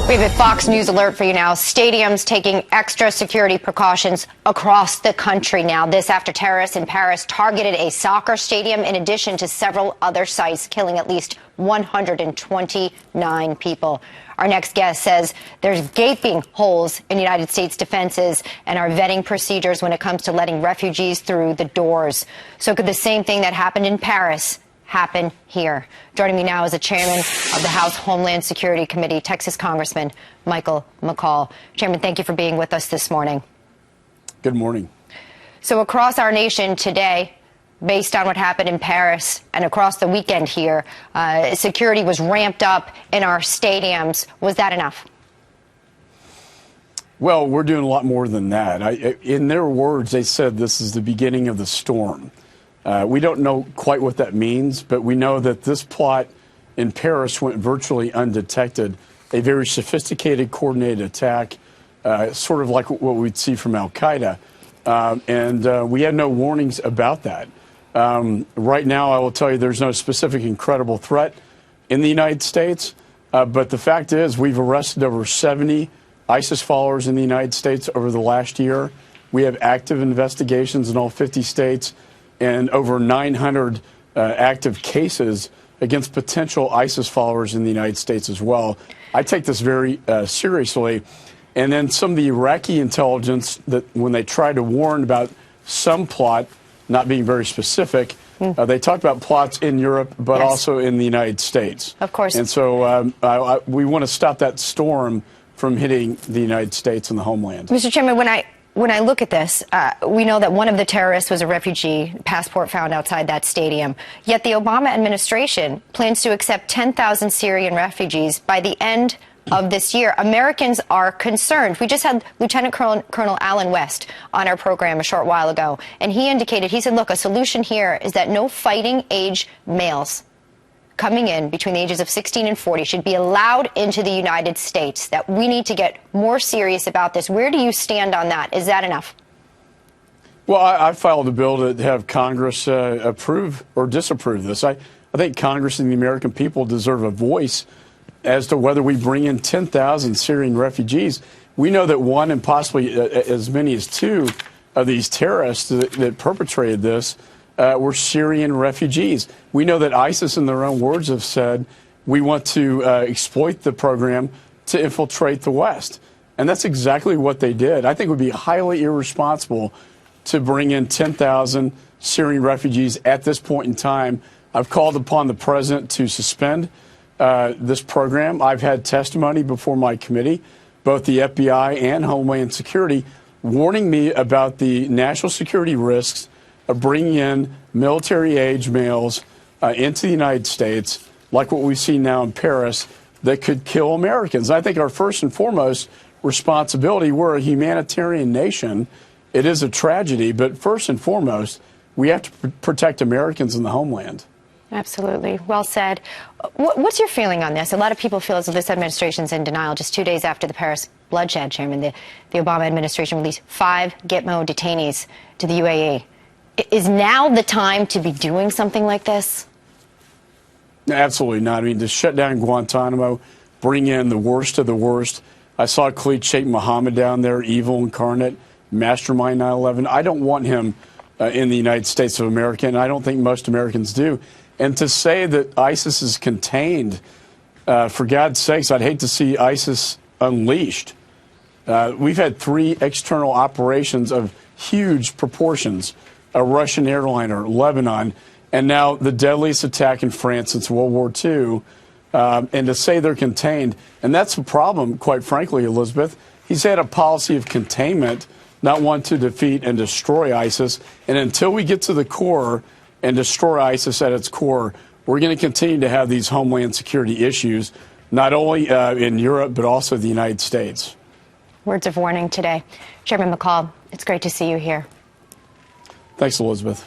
We have a Fox News alert for you now. Stadiums taking extra security precautions across the country now. This after terrorists in Paris targeted a soccer stadium in addition to several other sites, killing at least 129 people. Our next guest says there's gaping holes in United States defenses and our vetting procedures when it comes to letting refugees through the doors. So could the same thing that happened in Paris happen here? Joining me now is the chairman of the House Homeland Security Committee, Texas Congressman Michael McCaul. Chairman, thank you for being with us this morning. Good morning. So across our nation today, based on what happened in Paris and across the weekend here, security was ramped up in our stadiums. Was that enough? Well, we're doing a lot more than that. In their words, they said this is the beginning of the storm. We don't know quite what that means, but we know that this plot in Paris went virtually undetected, a very sophisticated, coordinated attack, sort of like what we'd see from al-Qaeda. And we had no warnings about that. Right now, I will tell you there's no specific incredible threat in the United States, but the fact is we've arrested over 70 ISIS followers in the United States over the last year. We have active investigations in all 50 states. And over 900 active cases against potential ISIS followers in the United States as well. I take this very seriously. And then some of the Iraqi intelligence, that when they tried to warn about some plot not being very specific, they talked about plots in Europe, but also in the United States. Of course. And so we want to stop that storm from hitting the United States and the homeland. Mr. Chairman, when I look at this, we know that one of the terrorists was a refugee, passport found outside that stadium. Yet the Obama administration plans to accept 10,000 Syrian refugees by the end of this year. Americans are concerned. We just had Lieutenant Colonel Alan West on our program a short while ago, and he said, look, a solution here is that no fighting age males coming in between the ages of 16 and 40 should be allowed into the United States, that we need to get more serious about this. Where do you stand on that? Is that enough? Well, I filed a bill to have Congress approve or disapprove this. I think Congress and the American people deserve a voice as to whether we bring in 10,000 Syrian refugees. We know that one and possibly as many as two of these terrorists that perpetrated this were Syrian refugees. We know that ISIS, in their own words, have said we want to exploit the program to infiltrate the West. And that's exactly what they did. I think it would be highly irresponsible to bring in 10,000 Syrian refugees at this point in time. I've called upon the president to suspend this program. I've had testimony before my committee, both the FBI and Homeland Security, warning me about the national security risks of bringing in military-age males into the United States, like what we've seen now in Paris, that could kill Americans. I think our first and foremost responsibility, we're a humanitarian nation. It is a tragedy, but first and foremost, we have to protect Americans in the homeland. Absolutely. Well said. What's your feeling on this? A lot of people feel as though this administration's in denial. Just 2 days after the Paris bloodshed, Chairman, the Obama administration released 5 Gitmo detainees to the UAE. Is now the time to be doing something like this? Absolutely not. I mean, to shut down Guantanamo, bring in the worst of the worst. I saw Khalid Sheikh Mohammed down there, evil incarnate, mastermind 9/11. I don't want him in the United States of America, and I don't think most Americans do. And to say that ISIS is contained, for God's sakes, I'd hate to see ISIS unleashed. We've had 3 external operations of huge proportions. A Russian airliner, Lebanon, and now the deadliest attack in France since World War II, and to say they're contained. And that's the problem, quite frankly, Elizabeth. He's had a policy of containment, not one to defeat and destroy ISIS. And until we get to the core and destroy ISIS at its core, we're going to continue to have these homeland security issues, not only in Europe, but also the United States. Words of warning today. Chairman McCaul, it's great to see you here. Thanks, Elizabeth.